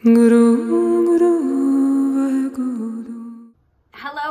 Hello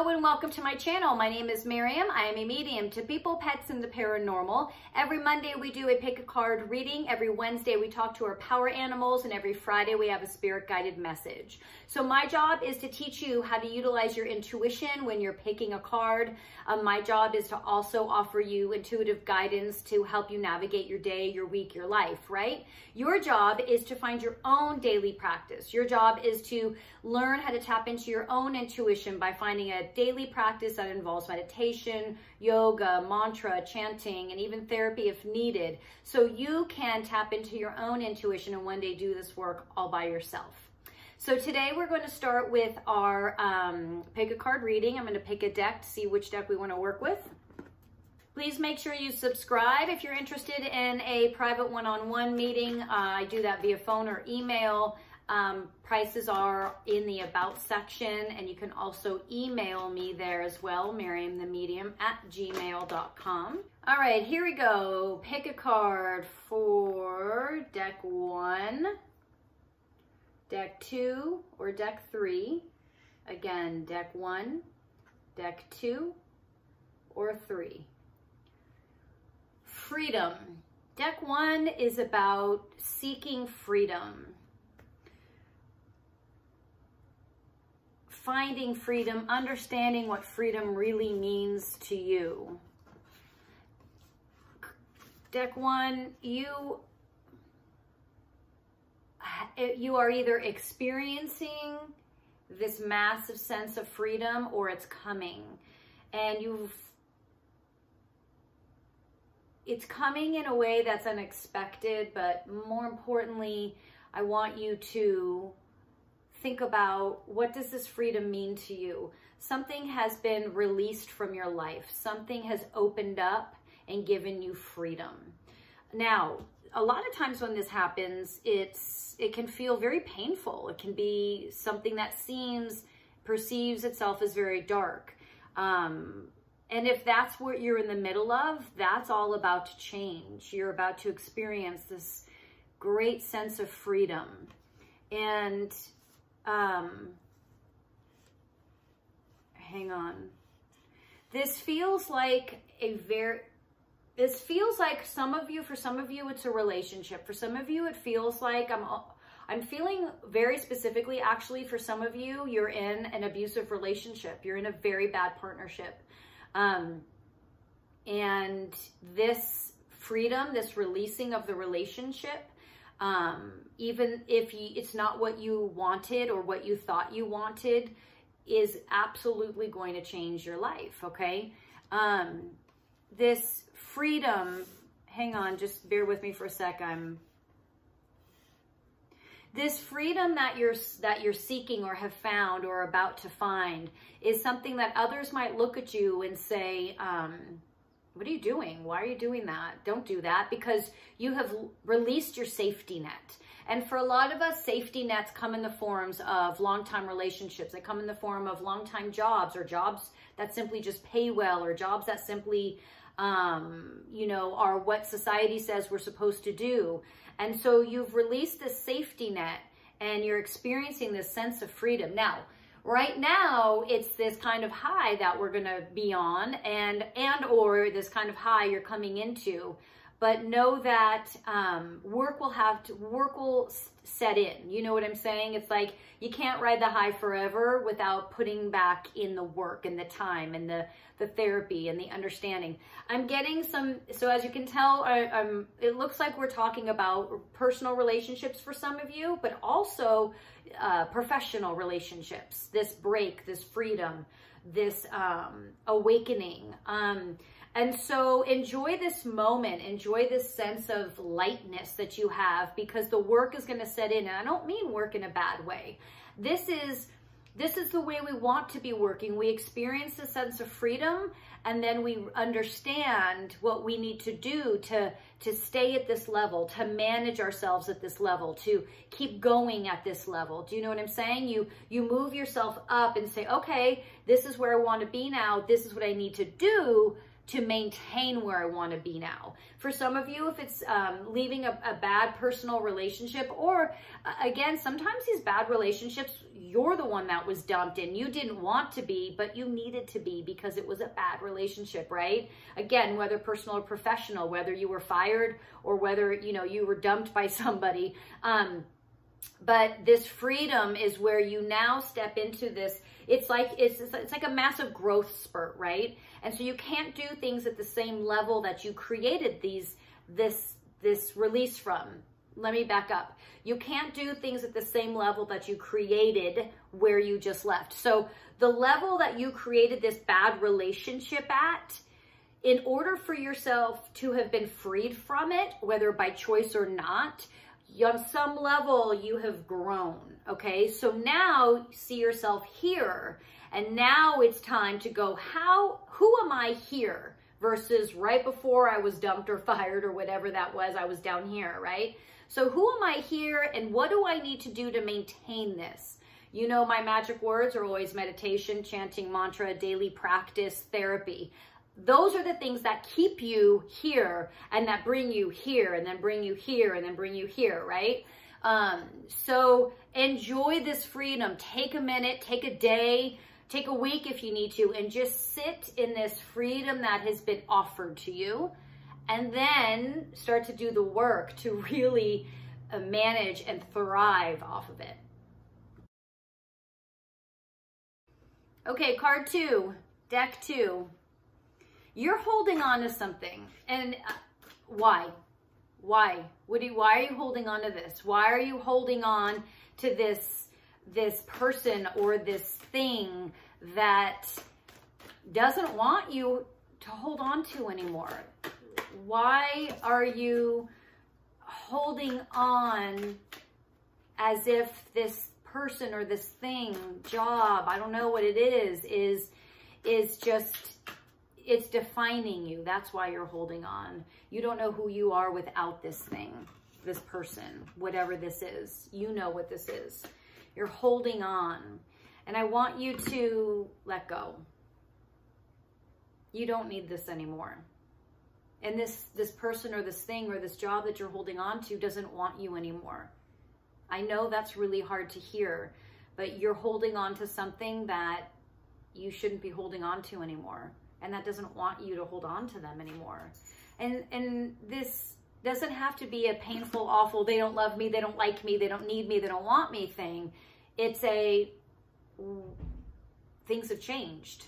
and welcome to my channel. My name is Miriam. I am a medium to people, pets, and the paranormal. Every Monday we do a pick a card reading. Every Wednesday we talk to our power animals, and every Friday we have a spirit guided message. So my job is to teach you how to utilize your intuition when you're picking a card. My job is to also offer you intuitive guidance to help you navigate your day, your week, your life, right? Your job is to find your own daily practice. Your job is to learn how to tap into your own intuition by finding a daily practice that involves meditation, yoga, mantra, chanting, and even therapy if needed. So you can tap into your own intuition and one day do this work all by yourself. So today we're going to start with our pick a card reading. I'm going to pick a deck to see which deck we want to work with. Please make sure you subscribe if you're interested in a private one-on-one meeting. I do that via phone or email. Prices are in the About section, and you can also email me there as well, miriamthemedium@gmail.com. All right, here we go. Pick a card for deck 1, deck 2, or deck 3. Again, deck 1, deck 2, or 3. Freedom. Deck 1 is about seeking freedom. Finding freedom, understanding what freedom really means to you. Deck 1, you are either experiencing this massive sense of freedom or it's coming. And it's coming in a way that's unexpected, but more importantly, I want you to think about, what does this freedom mean to you? Something has been released from your life. Something has opened up and given you freedom. Now, a lot of times when this happens, it can feel very painful. It can be something that perceives itself as very dark. And if that's what you're in the middle of, that's all about to change. You're about to experience this great sense of freedom. And hang on. This feels like for some of you, it's a relationship. For some of you, it feels like I'm feeling very specifically, actually, for some of you, you're in an abusive relationship. You're in a very bad partnership. And this freedom, this releasing of the relationship, even if it's not what you wanted or what you thought you wanted, is absolutely going to change your life, okay? This freedom, hang on, just bear with me for a sec. This freedom that you're seeking or have found or about to find is something that others might look at you and say, what are you doing? Why are you doing that? Don't do that, because you have released your safety net. And for a lot of us, safety nets come in the forms of long-time relationships. They come in the form of long-time jobs, or jobs that simply just pay well, or jobs that simply, are what society says we're supposed to do. And so you've released this safety net and you're experiencing this sense of freedom. Now, right now, it's this kind of high that we're going to be on or this kind of high you're coming into. But know that work will set in. You know what I'm saying? It's like you can't ride the high forever without putting back in the work and the time and the therapy and the understanding. I'm getting so as you can tell, it looks like we're talking about personal relationships for some of you, but also professional relationships. This break, this freedom, this awakening. And so enjoy this moment, enjoy this sense of lightness that you have, because the work is going to set in. And I don't mean work in a bad way. This is the way we want to be working. We experience a sense of freedom, and then we understand what we need to do to stay at this level, to manage ourselves at this level, to keep going at this level. Do you know what I'm saying? You move yourself up and say, okay, this is where I want to be now. This is what I need to do to maintain where I want to be now. For some of you, if it's leaving a bad personal relationship, or again, sometimes these bad relationships, you're the one that was dumped in. You didn't want to be, but you needed to be because it was a bad relationship, right? Again, whether personal or professional, whether you were fired or whether, you know, you were dumped by somebody. But this freedom is where you now step into this. It's like a massive growth spurt, right? And so you can't do things at the same level that you created this release from. Let me back up. You can't do things at the same level that you created where you just left. So the level that you created this bad relationship at, in order for yourself to have been freed from it, whether by choice or not, on some level you have grown, okay? So now see yourself here, and now it's time to go, who am I here versus right before I was dumped or fired or whatever that was, I was down here, right? So who am I here, and what do I need to do to maintain this? You know, my magic words are always meditation, chanting mantra, daily practice, therapy. Those are the things that keep you here and that bring you here and then bring you here and then bring you here, right? So enjoy this freedom. Take a minute, take a day, take a week if you need to, and just sit in this freedom that has been offered to you, and then start to do the work to really manage and thrive off of it. Okay, card 2, deck 2. You're holding on to something, and why? Why? Why are you holding on to this? Why are you holding on to this person or this thing that doesn't want you to hold on to anymore? Why are you holding on as if this person or this thing, job, I don't know what it is just, it's defining you. That's why you're holding on. You don't know who you are without this thing, this person, whatever this is. You know what this is. You're holding on. And I want you to let go. You don't need this anymore. And this person or this thing or this job that you're holding on to doesn't want you anymore. I know that's really hard to hear, but you're holding on to something that you shouldn't be holding on to anymore. And that doesn't want you to hold on to them anymore. And this doesn't have to be a painful, awful, they don't love me, they don't like me, they don't need me, they don't want me thing. It's a, things have changed.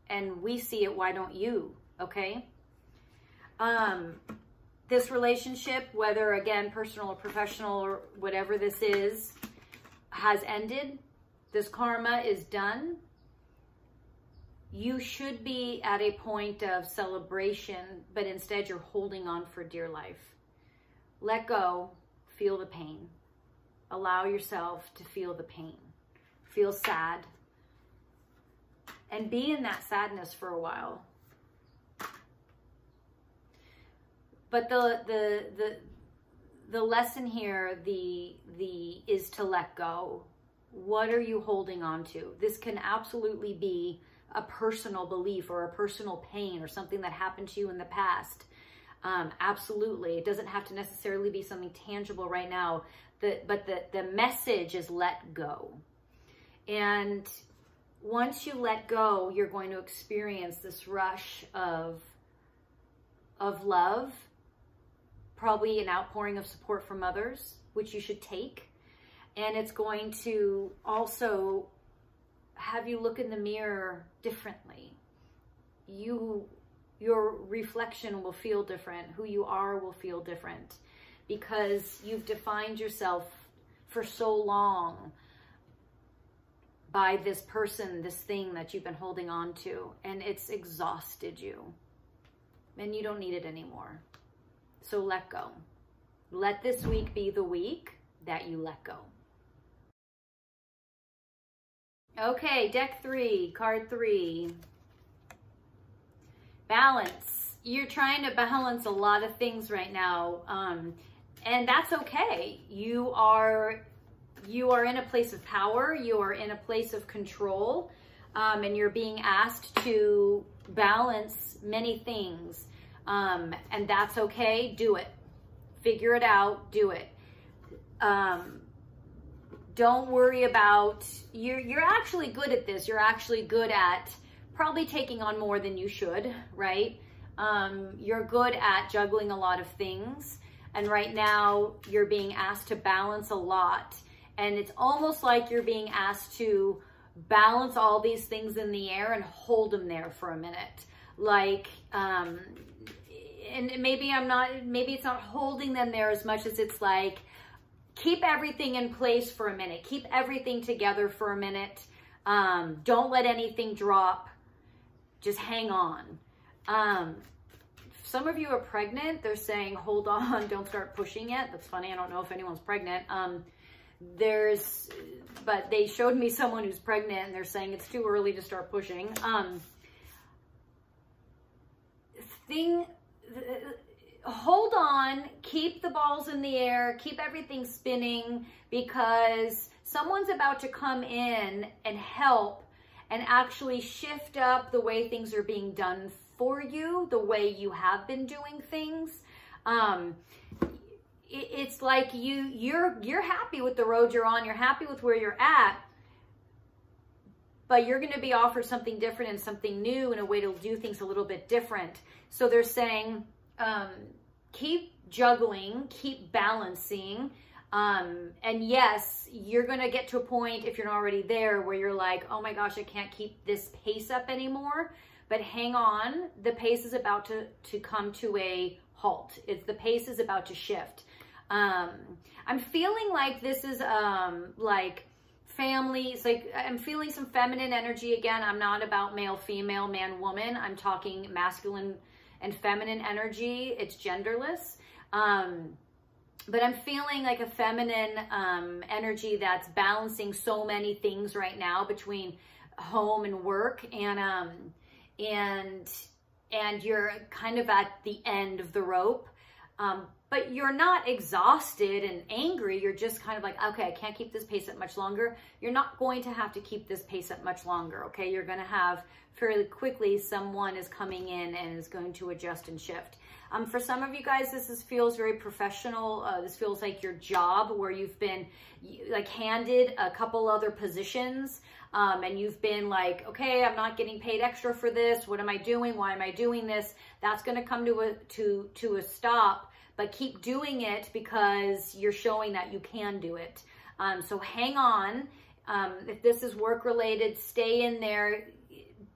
And we see it, why don't you? Okay? This relationship, whether again, personal or professional or whatever this is, has ended. This karma is done. You should be at a point of celebration, but instead you're holding on for dear life. Let go, feel the pain. Allow yourself to feel the pain. Feel sad. And be in that sadness for a while. But the lesson here, is to let go. What are you holding on to? This can absolutely be a personal belief or a personal pain or something that happened to you in the past. Absolutely. It doesn't have to necessarily be something tangible right now. But the message is let go. And once you let go, you're going to experience this rush of love, probably an outpouring of support from others, which you should take. And it's going to also have you look in the mirror differently. Your reflection will feel different. Who you are will feel different because you've defined yourself for so long by this person, this thing that you've been holding on to, and it's exhausted you. And you don't need it anymore. So let go. Let this week be the week that you let go. Okay, deck 3, card 3. Balance. You're trying to balance a lot of things right now, and that's okay. You are in a place of power. You are in a place of control, and you're being asked to balance many things. And that's okay. Do it. Figure it out. Do it. Don't worry about, you're actually good at this. You're actually good at probably taking on more than you should, right? You're good at juggling a lot of things. And right now you're being asked to balance a lot. And it's almost like you're being asked to balance all these things in the air and hold them there for a minute. Like, and maybe it's not holding them there as much as it's like, keep everything in place for a minute. Keep everything together for a minute. Don't let anything drop. Just hang on. Some of you are pregnant. They're saying, hold on, don't start pushing it. That's funny. I don't know if anyone's pregnant. But they showed me someone who's pregnant and they're saying it's too early to start pushing. Hold on, keep the balls in the air, keep everything spinning, because someone's about to come in and help and actually shift up the way things are being done for you, the way you have been doing things. It's like you're happy with the road you're on, you're happy with where you're at, but you're going to be offered something different and something new and a way to do things a little bit different. So they're saying, keep juggling, keep balancing. And yes, you're going to get to a point, if you're not already there, where you're like, oh my gosh, I can't keep this pace up anymore. But hang on, the pace is about to come to a halt. The pace is about to shift. I'm feeling like this is like family. It's like I'm feeling some feminine energy again. I'm not about male, female, man, woman. I'm talking masculine and feminine energy. It's genderless. But I'm feeling like a feminine energy that's balancing so many things right now between home and work, and you're kind of at the end of the rope. But you're not exhausted and angry. You're just kind of like, okay, I can't keep this pace up much longer. You're not going to have to keep this pace up much longer, okay? You're going to have fairly quickly someone is coming in and is going to adjust and shift. For some of you guys, this feels very professional. This feels like your job, where you've been like handed a couple other positions, and you've been like, okay, I'm not getting paid extra for this. What am I doing? Why am I doing this? That's going to come to a stop. But keep doing it because you're showing that you can do it. So hang on. If this is work related, stay in there.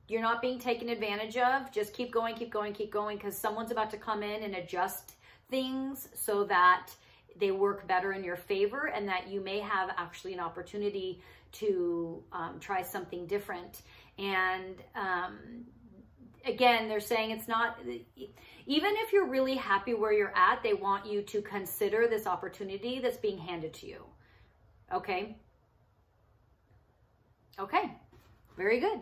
You're not being taken advantage of. Just keep going, keep going, keep going, because someone's about to come in and adjust things so that they work better in your favor, and that you may have actually an opportunity to try something different. And again, they're saying it's not, even if you're really happy where you're at, they want you to consider this opportunity that's being handed to you. Okay? Okay. Very good.